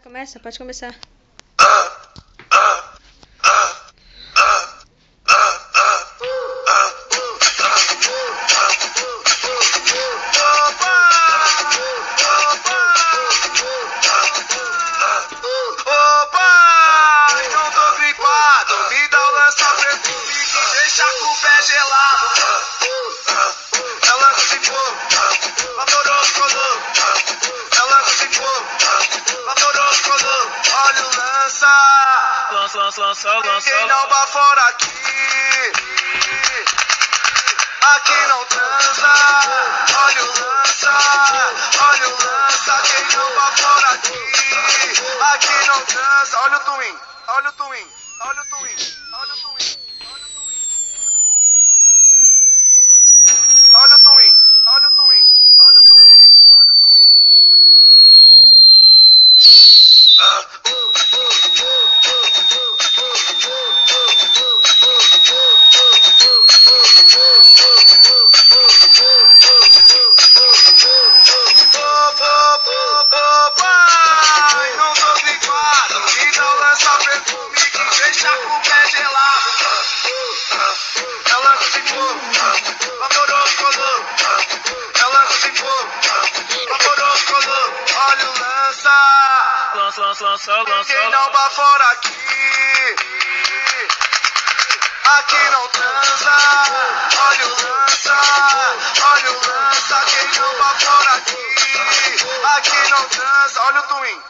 Começa, pode começar. Deixa com o pé gelado. É lança de fogo, vaporoso colou. É lança de fogo, vaporoso colou. Olha o lança. Ninguém não bafora aqui. Aqui não transa. Olha o lança. Quem não bafora aqui. Aqui não transa. Olha o twin. Olha o twin. Não tô gripado, então lança perfume que deixa com o pé gelado. É lança de fogo, vaporoso colou. É lança de fogo, vaporoso colou. Olha o lança. Ninguém não bafora aqui. Aqui não transa. Olha o lança. Quem não bafora aqui. Aqui não transa. Olha o twin.